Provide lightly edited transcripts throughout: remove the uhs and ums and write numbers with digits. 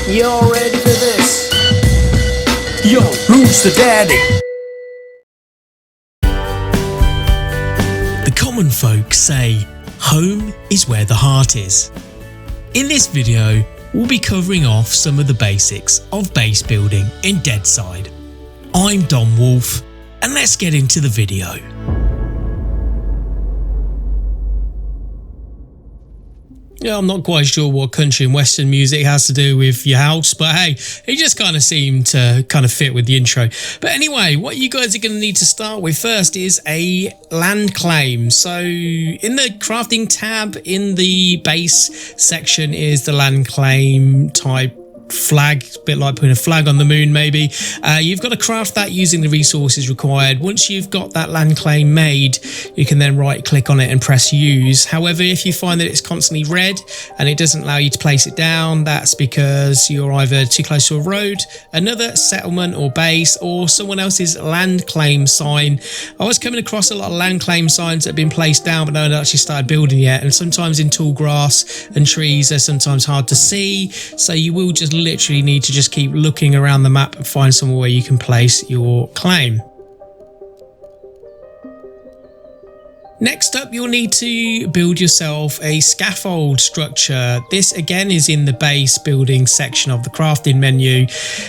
You're ready for this? Yo, who's the daddy? The common folk say, home is where the heart is. In this video, we'll be covering off some of the basics of base building in Deadside. I'm Don Wolf, and let's get into the video. Yeah, I'm not quite sure what country and western music has to do with your house, but hey, it just kind of seemed to fit with the intro. But anyway, what you guys are going to need to start with first is a land claim. So in the crafting tab in the base section is the land claim type flag, a bit like putting a flag on the moon maybe. You've got to craft that using the resources required. Once you've got that land claim made, you can then right click on it and press use. However, if you find that it's constantly red and it doesn't allow you to place it down, that's because you're either too close to a road, another settlement or base, or someone else's land claim sign. I was coming across a lot of land claim signs that have been placed down but no one actually started building yet, and sometimes in tall grass and trees they're sometimes hard to see, so you will just literally need to just keep looking around the map and find somewhere where you can place your claim. Next up, you'll need to build yourself a scaffold structure. This again is in the base building section of the crafting menu.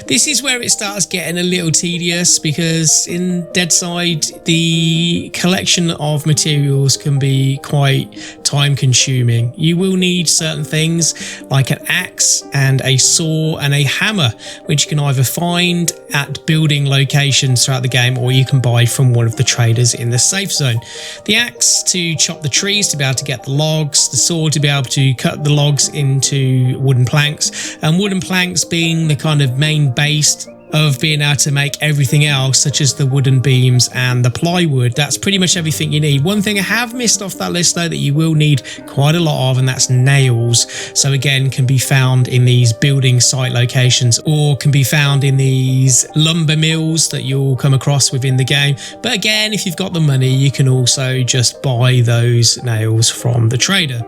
This is where it starts getting a little tedious because in Deadside the collection of materials can be quite time consuming. You will need certain things like an axe and a saw and a hammer, which you can either find at building locations throughout the game or you can buy from one of the traders in the safe zone. The axe to chop the trees to be able to get the logs, the saw to be able to cut the logs into wooden planks, and wooden planks being the kind of main base of being able to make everything else, such as the wooden beams and the plywood. That's pretty much everything you need. One thing I have missed off that list though that you will need quite a lot of, and that's nails. So again, can be found in these building site locations or can be found in these lumber mills that you'll come across within the game. But again, if you've got the money, you can also just buy those nails from the trader.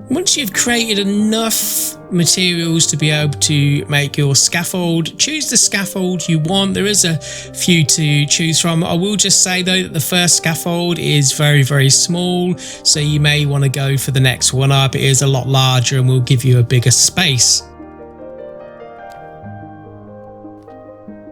Once you've created enough materials to be able to make your scaffold, choose the scaffold you want. There is a few to choose from. I will just say though that the first scaffold is very, very small, so you may want to go for the next one up. It is a lot larger and will give you a bigger space.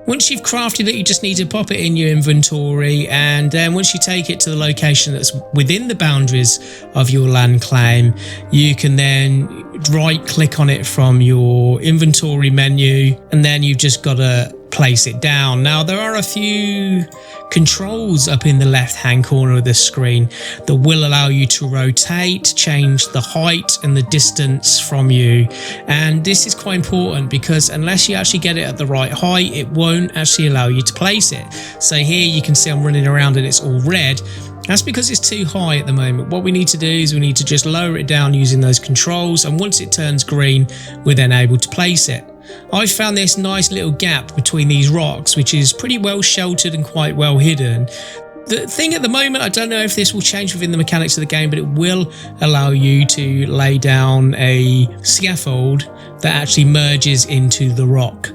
Once you've crafted it, you just need to pop it in your inventory, and then once you take it to the location that's within the boundaries of your land claim, you can then right click on it from your inventory menu, and then you've just got to place it down. Now there are a few controls up in the left hand corner of the screen that will allow you to rotate, change the height and the distance from you, and this is quite important because unless you actually get it at the right height, it won't actually allow you to place it. So here you can see I'm running around and it's all red. That's because it's too high at the moment. What we need to do is we need to just lower it down using those controls, and once it turns green, we're then able to place it. I found this nice little gap between these rocks, which is pretty well sheltered and quite well hidden. The thing at the moment, I don't know if this will change within the mechanics of the game, but it will allow you to lay down a scaffold that actually merges into the rock.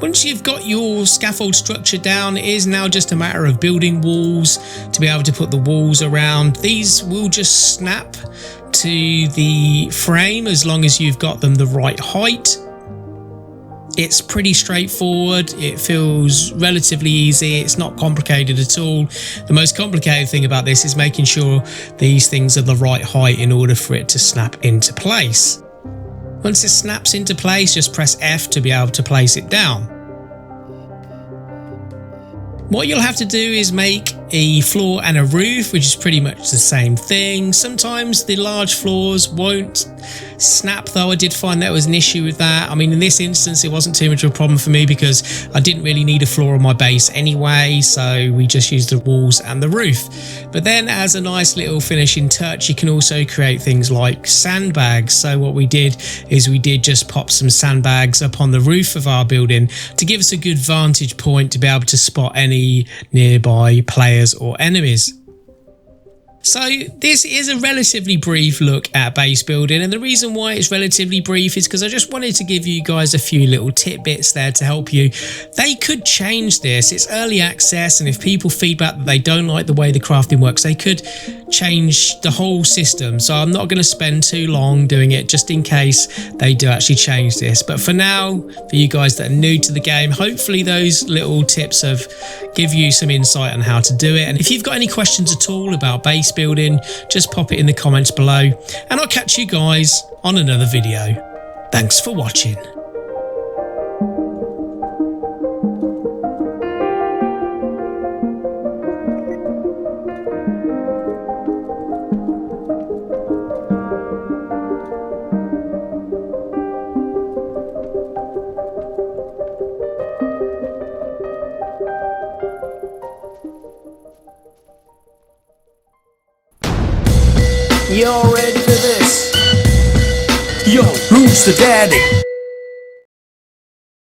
Once you've got your scaffold structure down, it is now just a matter of building walls to be able to put the walls around. These will just snap to the frame as long as you've got them the right height. It's pretty straightforward. It feels relatively easy. It's not complicated at all. The most complicated thing about this is making sure these things are the right height in order for it to snap into place. Once it snaps into place, just press F to be able to place it down. What you'll have to do is make a floor and a roof, which is pretty much the same thing. Sometimes the large floors won't snap though. I did find that was an issue with that. I mean, in this instance, it wasn't too much of a problem for me because I didn't really need a floor on my base anyway, so we just used the walls and the roof. But then as a nice little finishing touch, you can also create things like sandbags. So what we did is we did just pop some sandbags up on the roof of our building to give us a good vantage point to be able to spot any nearby players or enemies. So this is a relatively brief look at base building, and the reason why it's relatively brief is because I just wanted to give you guys a few little tidbits there to help you. They could change this. It's early access, and if people feedback that they don't like the way the crafting works, they could change the whole system. So I'm not going to spend too long doing it just in case they do actually change this. But for now, for you guys that are new to the game, hopefully those little tips have give you some insight on how to do it. And if you've got any questions at all about base building, just pop it in the comments below, and I'll catch you guys on another video. Thanks for watching. You're ready for this? Yo, who's the daddy?